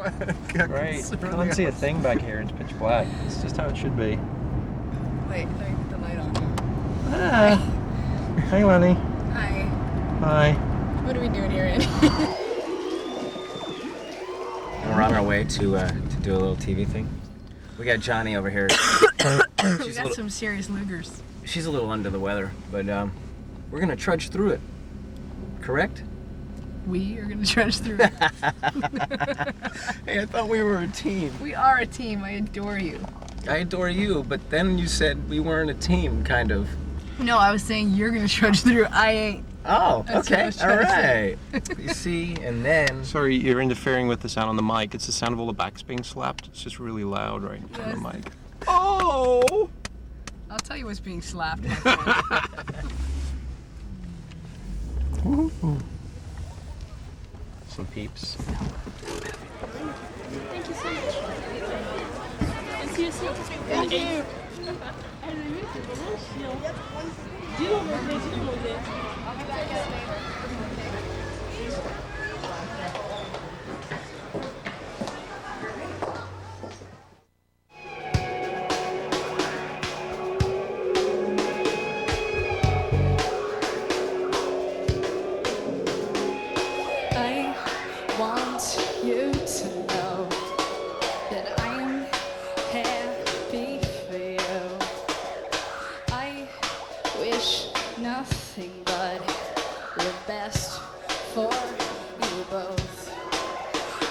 Right. I don't see a thing back here. It's pitch black. It's just how it should be. Wait, let me put the light on. Ah. Hi, Lenny. Hi. Hi. What are we doing here, Andy? We're on our way to do a little TV thing. We got Johnny over here. We got some serious Lugers. She's a little under the weather, but we're gonna trudge through it. Correct? We are gonna trudge through it. Hey, I thought we were a team. We are a team. I adore you. I adore you, but then you said we weren't a team, kind of. No, I was saying you're gonna trudge through. I ain't. Oh, That's what I okay, was all trying to right. You see, and then... Sorry, you're interfering with the sound on the mic. It's the sound of all the backs being slapped. It's just really loud right on the mic. Oh! I'll tell you what's being slapped. Some peeps. Thank you so much. And see you soon. Thank you. I want you to know that I am happy for you. I wish nothing but the best for you both.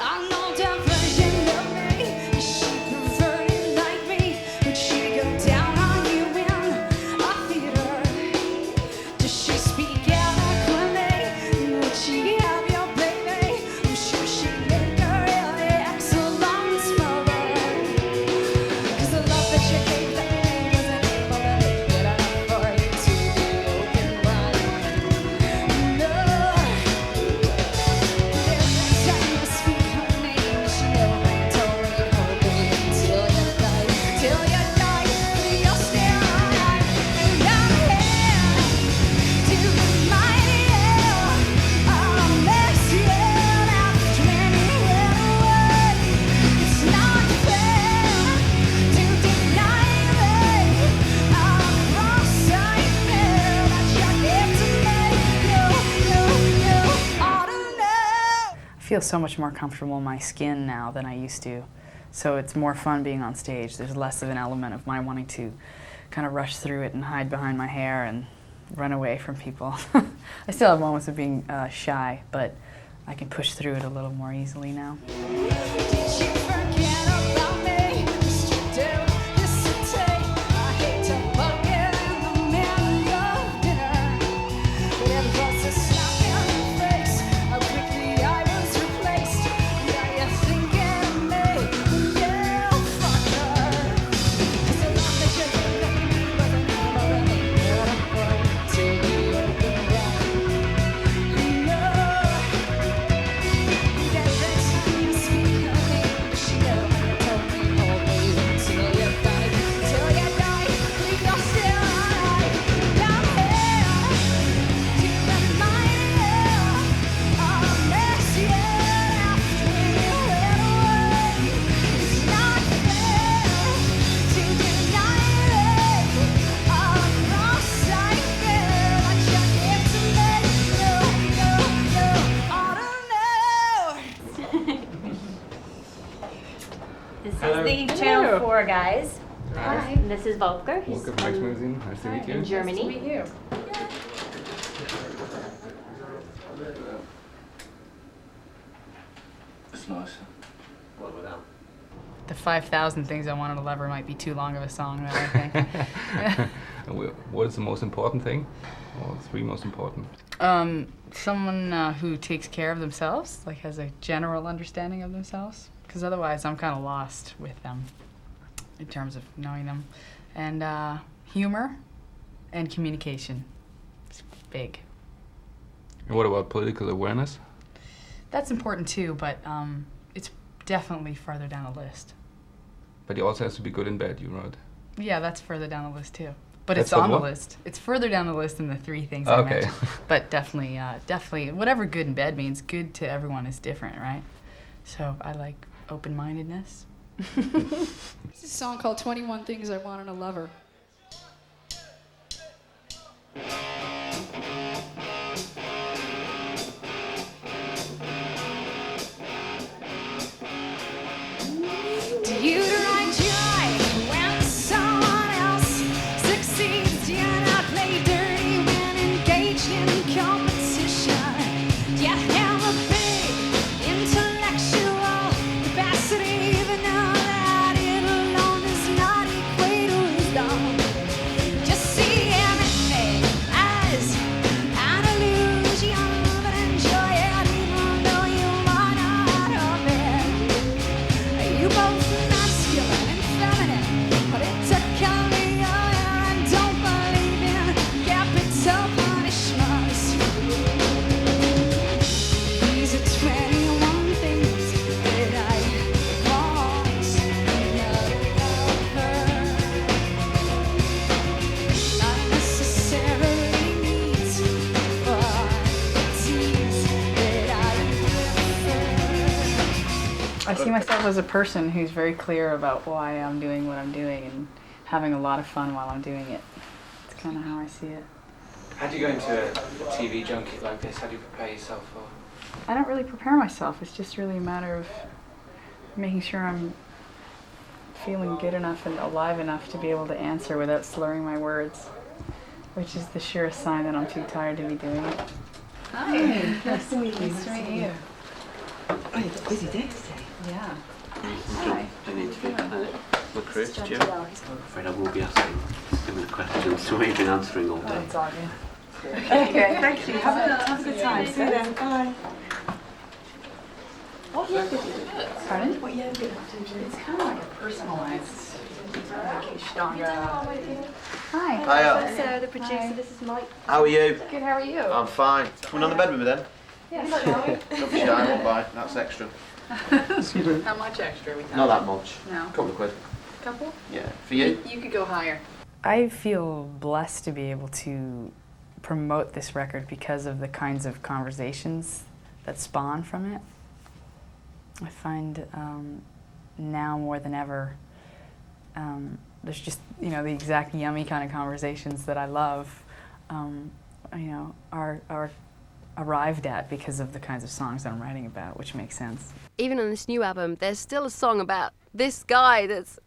I know that version of me. She perverted like me. Would she go down on you in a theater? Does she speak eloquently? Would she have your baby? I'm sure she'd make a really excellent mother. 'Cause the love that you gave that me wasn't able to make it enough for you to be open wide. No. Every time I speak her name, she never told me her baby till you die. Till you die, you're still alive. And I'm here to remind you I'll miss you after many went away. It's not fair to deny me a cross I bear that you give to me. You ought to know. I feel so much more comfortable in my skin now than I used to. So it's more fun being on stage. There's less of an element of my wanting to kind of rush through it and hide behind my hair and run away from people. I still have moments of being shy, but I can push through it a little more easily now. Did you forget about me? Just you do hesitate. I hate to bug it in the middle of dinner. But it was a slap in the face. How quickly I was replaced. Now you're thinking of me, you fucker. 'Cause the love that you gave me wasn't able to make it up for you till you opened wide. No. Every time you speak her name, she never told me hold me till you die. Till you die, leave your still alive. I'm here to remind you I'll miss you after you went away. It's not fair to deny me a cross I bear that you give to me. You ought to know. This is the Channel 4 guys. Hi. And this is Volker. He's Welcome to Max Magazine. Nice to meet you. in Germany. you. It's nice. What without? The 5,000 things I wanted to love her might be too long of a song, though, I think. What is the most important thing? Or the three most important? Someone who takes care of themselves, like has a general understanding of themselves, because otherwise I'm kind of lost with them in terms of knowing them. And humor and communication. It's big. And what about political awareness? That's important too, but it's definitely further down the list. But he also has to be good in bed, you wrote. Yeah, that's further down the list too. But That's it's on the what? list. It's further down the list than the three things I Okay. mentioned. But definitely, whatever good in bed means, good to everyone is different, right? So I like open-mindedness. It's a song called 21 Things I Want in a Lover. Deodorant joy when someone else succeeds. Do not play dirty when engaged in competition. Do you have a big intellectual capacity, even though that it alone does not equate to wisdom? Just see everything as an illusion, but enjoy it even though you are not of it. You both masculine and feminine, but it's a career and don't believe in capital punishments. These are 21 things that I want in a lover. Not necessarily needs, but qualities that I prefer. I see myself as a person who's very clear about why I'm doing what I'm doing and having a lot of fun while I'm doing it. It's kind of how I see it. How do you go into a TV junket like this? How do you prepare yourself for? I don't really prepare myself. It's just really a matter of making sure I'm feeling good enough and alive enough to be able to answer without slurring my words, which is the surest sign that I'm too tired to be doing it. Hi. Nice to meet you. Nice to meet you. Oh, it's a busy day today. Yeah. Hi. I need to look Chris, Jim. I'm afraid I will be asking similar questions to what you've been answering all day. It's all good. Okay. Thank you. Have a good time. See you then. Bye. What yoga do you do? Pardon? What yoga do you do? It's kind of like a personalized like Ashtanga. Hi. Hiya. Sarah, the producer. This is Mike. How are you? Good, how are you? I'm fine. Coming on the bed with me then? Yes. Don't be shy, I won't buy. That's extra. How much extra are we talking? Not that much. No. Couple of quid. Couple? Yeah. For you? You could go higher. I feel blessed to be able to promote this record because of the kinds of conversations that spawn from it. I find now more than ever, there's just, you know, the exact yummy kind of conversations that I love, you know, are arrived at because of the kinds of songs that I'm writing about, which makes sense. Even on this new album, there's still a song about this guy that's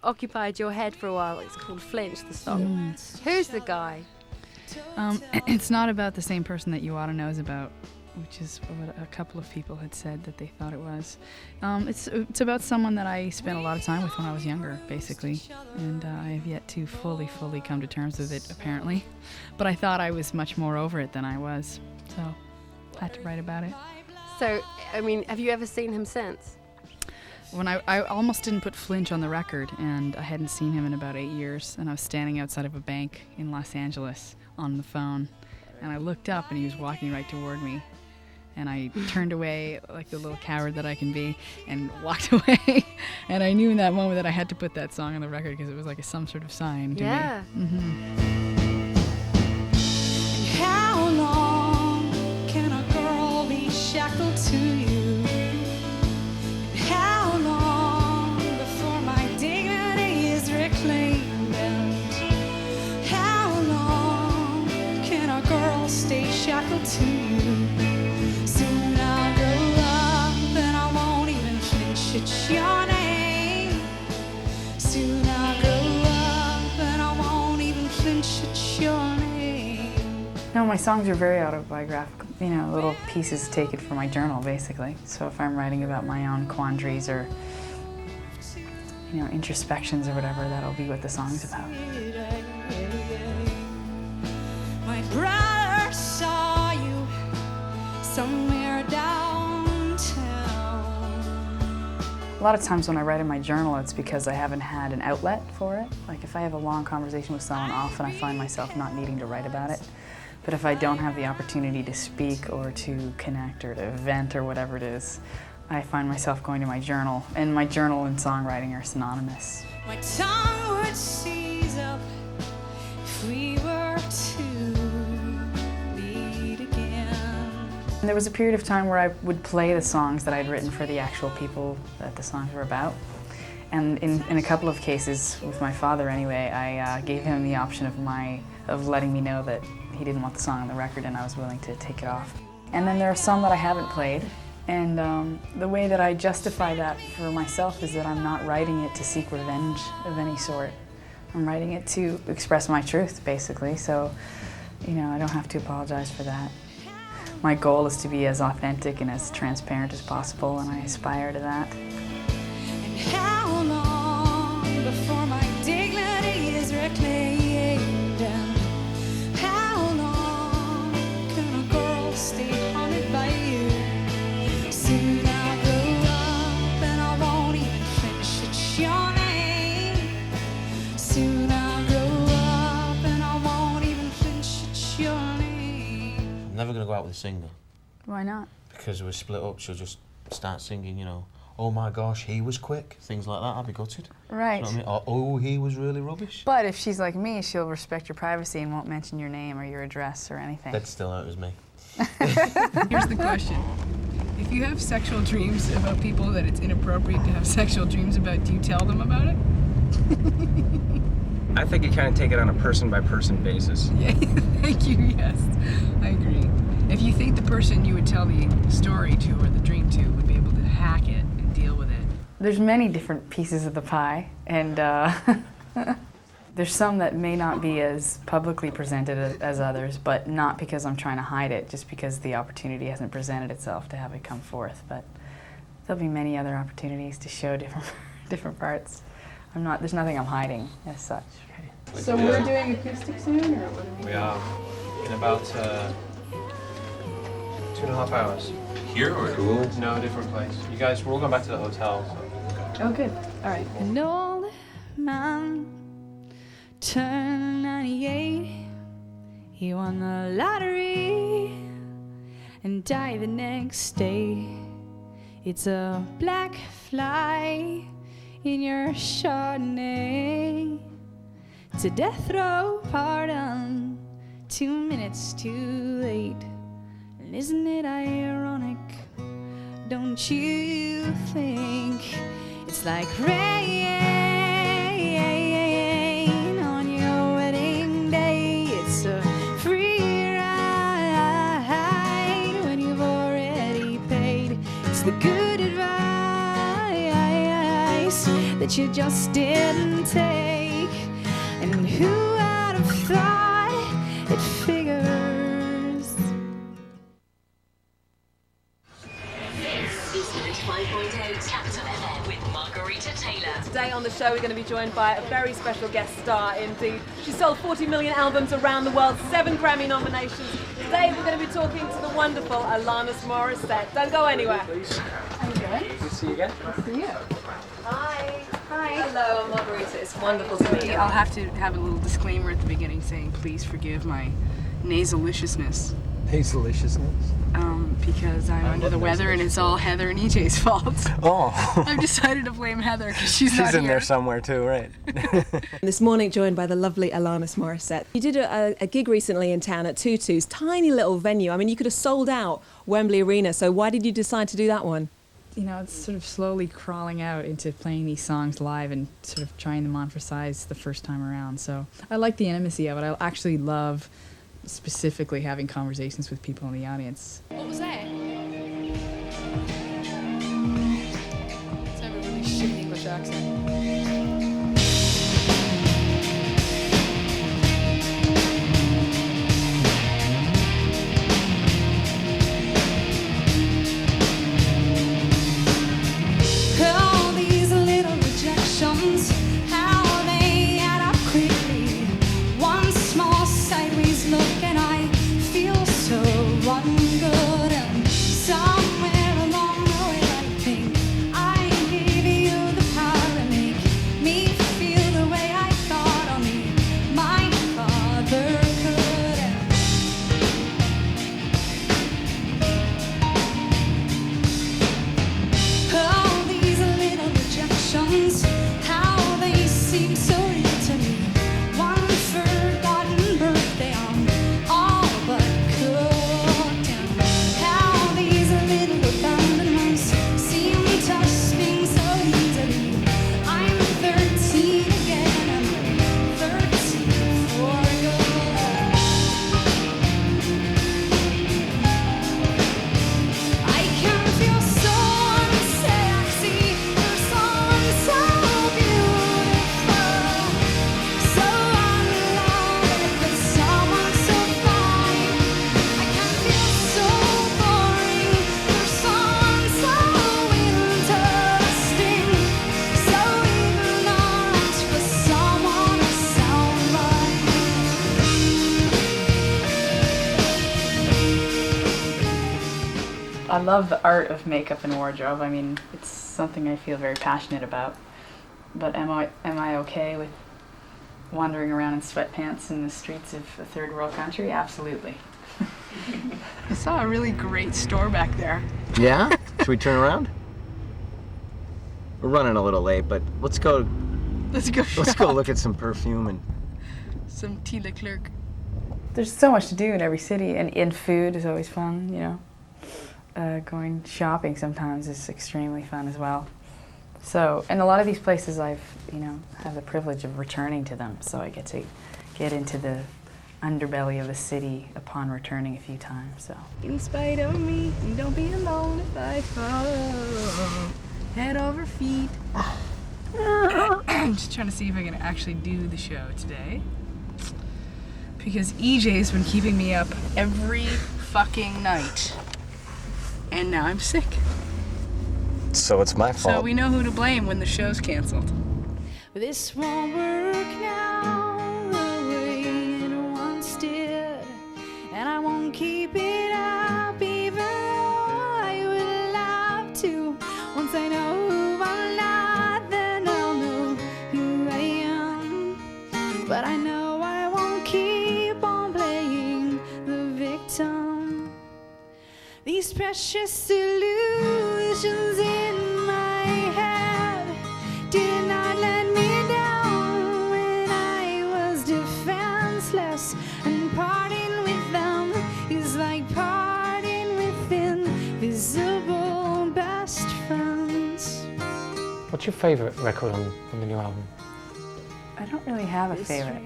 occupied your head for a while. It's called Flinch, the song. Who's the guy? It's not about the same person that You Oughta Know's about, which is what a couple of people had said that they thought it was. It's about someone that I spent a lot of time with when I was younger, basically, and I have yet to fully come to terms with it, apparently. But I thought I was much more over it than I was, so I had to write about it. So, I mean, have you ever seen him since? When I almost didn't put Flinch on the record, and I hadn't seen him in about 8 years, and I was standing outside of a bank in Los Angeles on the phone, and I looked up and he was walking right toward me, and I turned away like the little coward that I can be and walked away, and I knew in that moment that I had to put that song on the record because it was like some sort of sign to me. How long can a girl be shackled to you? How long before my dignity is reclaimed? And how long can a girl stay shackled to you? Soon I'll grow up and I won't even flinch at your name. Soon I'll grow up and I won't even flinch at your name. No, my songs are very autobiographical, you know, little pieces taken from my journal, basically. So if I'm writing about my own quandaries or, you know, introspections or whatever, that'll be what the song's about. My brother saw you somewhere downtown. A lot of times when I write in my journal, it's because I haven't had an outlet for it. Like if I have a long conversation with someone, often I find myself not needing to write about it. But if I don't have the opportunity to speak or to connect or to vent or whatever it is, I find myself going to my journal. And my journal and songwriting are synonymous. My tongue would seize up if we were to meet again. There was a period of time where I would play the songs that I'd written for the actual people that the songs were about. And in a couple of cases, with my father anyway, I gave him the option of letting me know that he didn't want the song on the record and I was willing to take it off. And then there are some that I haven't played. And the way that I justify that for myself is that I'm not writing it to seek revenge of any sort. I'm writing it to express my truth, basically, so, you know, I don't have to apologize for that. My goal is to be as authentic and as transparent as possible, and I aspire to that. And how long before my dignity is reclaimed? And how long can a girl stay haunted by you? Soon I'll grow up and I won't even flinch at your name. Soon I'll grow up and I won't even flinch at your name. I'm never going to go out with a singer. Why not? Because we're split up, she'll just start singing, you know, oh my gosh, he was quick, things like that, I'd be gutted. Right. You know what I mean? Or, oh, he was really rubbish. But if she's like me, she'll respect your privacy and won't mention your name or your address or anything. That still hurts me. Here's the question. If you have sexual dreams about people that it's inappropriate to have sexual dreams about, do you tell them about it? I think you kind of take it on a person-by-person basis. Yeah, thank you, yes. I agree. If you think the person you would tell the story to or the dream to would be able to hack it and deal with it. There's many different pieces of the pie, and there's some that may not be as publicly presented as others, but not because I'm trying to hide it, just because the opportunity hasn't presented itself to have it come forth. But there'll be many other opportunities to show different parts. There's nothing I'm hiding as such. So we're doing acoustic soon, or what are we? We are in about 2.5 hours. Here or cool? No, different place. You guys, we're all going back to the hotel. So. Oh, good. All right. An old man turned 98. He won the lottery and died the next day. It's a black fly in your Chardonnay. It's a death row pardon, 2 minutes too late. And isn't it ironic? Don't you think it's like rain on your wedding day? It's a free ride when you've already paid. It's the good advice that you just didn't take. And who would have thought it figures? This is 95.8 Capital FM with Margarita Taylor. Today on the show we're going to be joined by a very special guest star indeed. She sold 40 million albums around the world, 7 Grammy nominations. Today we're going to be talking to the wonderful Alanis Morissette. Don't go anywhere. How you doing? Good to see you again. Good to see you. Hi. Hi. Hello, I'm Margarita. It's wonderful to meet you. I'll have to have a little disclaimer at the beginning saying please forgive my nasaliciousness. Nasaliciousness? Because I'm under the weather and it's all Heather and EJ's fault. Oh. I've decided to blame Heather because she's not in here. there somewhere too, right? This morning joined by the lovely Alanis Morissette. You did a gig recently in town at Tutus, tiny little venue. I mean, you could have sold out Wembley Arena, so why did you decide to do that one? You know, it's sort of slowly crawling out into playing these songs live and sort of trying them on for size the first time around. So I like the intimacy of it. I actually love specifically having conversations with people in the audience. What was that? Let's have a really shitty English accent. All these little rejections, how they add up quickly. One small sideways look and I feel so ungood. And somewhere along the way I think I gave you the power to make love the art of makeup and wardrobe. I mean, it's something I feel very passionate about. But am I okay with wandering around in sweatpants in the streets of a third world country? Absolutely. I saw a really great store back there. Yeah? Should we turn around? We're running a little late, but let's go. Let's go. Let's go look at some perfume and some T. Leclerc. There's so much to do in every city, and food is always fun, you know. Going shopping sometimes is extremely fun as well. So, and a lot of these places I've, you know, have the privilege of returning to them, so I get to get into the underbelly of the city upon returning a few times, so. In spite of me, don't be alone if I fall head over feet. I'm just trying to see if I can actually do the show today. Because EJ's been keeping me up every fucking night. And now I'm sick. So it's my fault. So we know who to blame when the show's canceled. This won't work now the way it once did, and I won't keep it up even though I would love to. Once I know who I'm not, then I'll know who I am. But I know I won't keep on playing the victim. These precious illusions in my head did not let me down when I was defenseless, and parting with them is like parting with invisible best friends. What's your favourite record on the new album? I don't really have a favorite.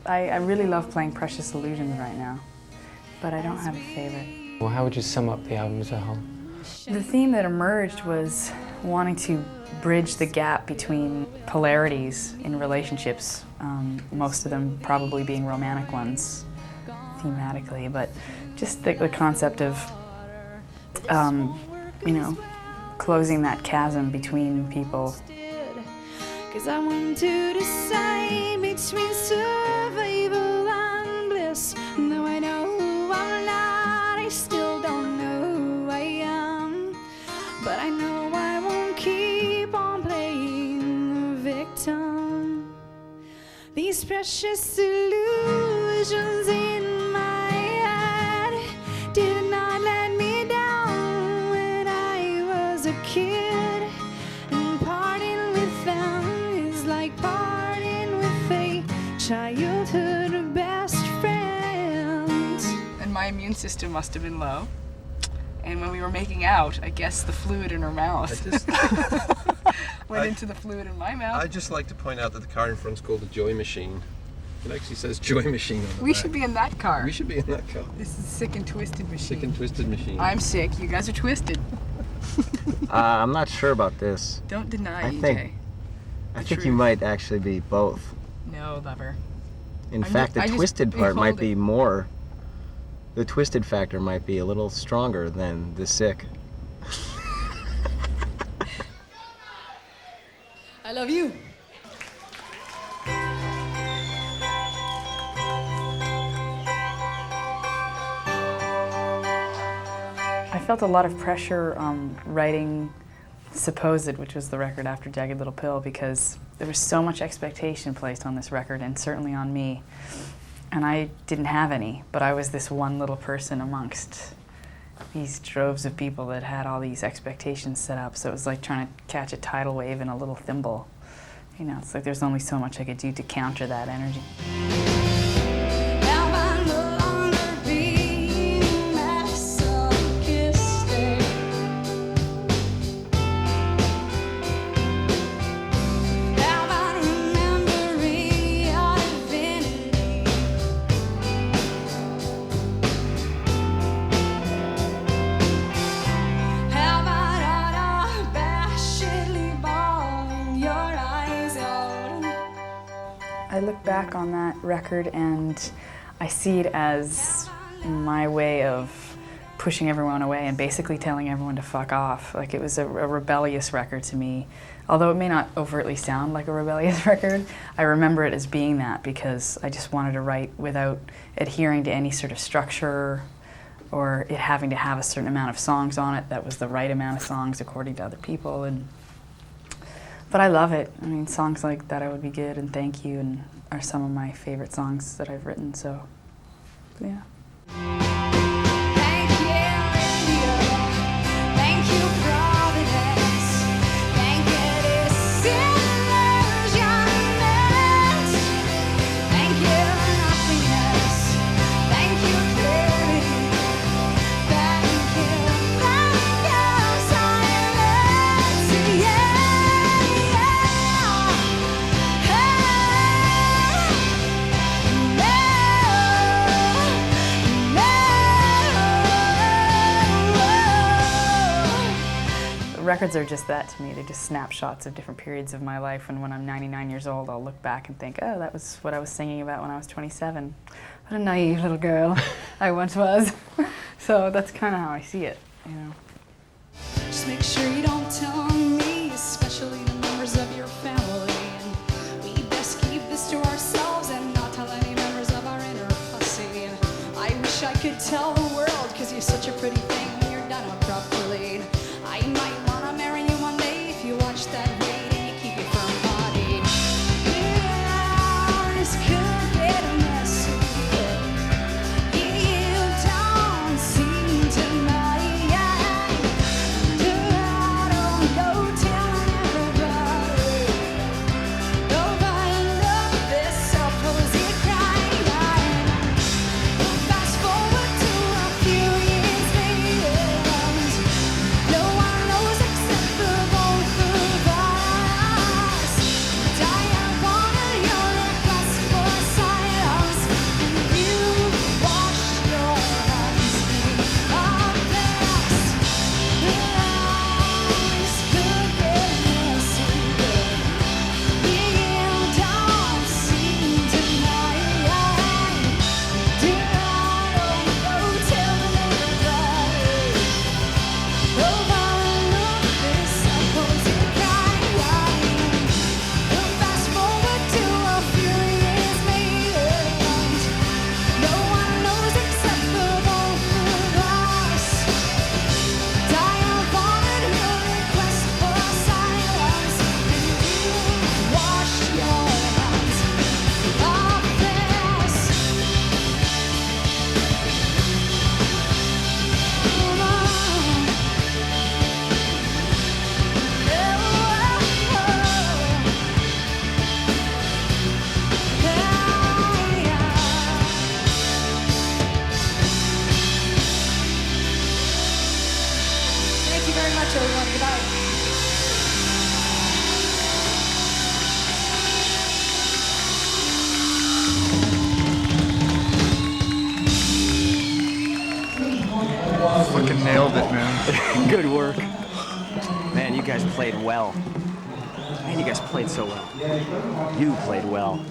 I really love playing Precious Illusions right now, but I don't have a favorite. Well, how would you sum up the album as a whole? The theme that emerged was wanting to bridge the gap between polarities in relationships, most of them probably being romantic ones thematically, but just the concept of, you know, closing that chasm between people. 'Cause I want to decide between survival and bliss. Though I know who I'm not, I still don't know who I am. But I know I won't keep on playing the victim. These precious illusions in my head did not let me down when I was a kid, and parting with them is like parting with a childhood best friend. And my immune system must have been low. And when we were making out, I guess the fluid in her mouth went into the fluid in my mouth. I'd just like to point out that the car in front's called the Joy Machine. It actually says Joy Machine on the We back. should be in that car. We should be in that car. This is Sick and Twisted Machine. Sick and Twisted Machine. I'm sick, you guys are twisted. I'm not sure about this. Don't deny, I EJ. think you might actually be both. No, lover. In fact, the twisted part might be more. The twisted factor might be a little stronger than the sick. I love you. I felt a lot of pressure writing Supposed, which was the record after Jagged Little Pill, because there was so much expectation placed on this record, and certainly on me. And I didn't have any, but I was this one little person amongst these droves of people that had all these expectations set up. So it was like trying to catch a tidal wave in a little thimble. You know, it's like there's only so much I could do to counter that energy. I look back on that record and I see it as my way of pushing everyone away and basically telling everyone to fuck off. Like, it was a rebellious record to me. Although it may not overtly sound like a rebellious record, I remember it as being that because I just wanted to write without adhering to any sort of structure or it having to have a certain amount of songs on it that was the right amount of songs according to other people. But I love it. I mean, songs like That I Would Be Good and Thank You and are some of my favorite songs that I've written, so yeah. Thank you, India. Thank you, Providence. Thank you, disillusionment. Thank you, nothingness. Thank you, clarity. Thank you, silence. Yeah, Records are just that to me. They're just snapshots of different periods of my life, and when I'm 99 years old, I'll look back and think, oh, that was what I was singing about when I was 27. What a naive little girl I once was. So that's kind of how I see it, you know. just make sure you don't tell on me, especially the members of your family. And we best keep this to ourselves and not tell any members of our inner posse. And I wish I could tell the world, cause you're such a pretty thing when you're done up properly. I might wanna marry you one day if you watch that weight and you keep your firm body. Yeah, this could get messy. You don't seem to mind. I don't go telling everybody. Nobody loved this supposed crime. Fast forward to a few years later. No one knows except for both of us. I wanted your request for silence, and you washed your hands of this. Lies could get messy. You don't seem to mind. I don't go telling everybody. Nobody loved this supposed crime. Fast forward to a few years later. No one knows except for both of us. Diane wanted your request for silence, and you washed your hands of this. Thank you very much, everyone. Goodbye. Fucking nailed it, man. Good work. Man, you guys played well. Man, you guys played so well. You played well.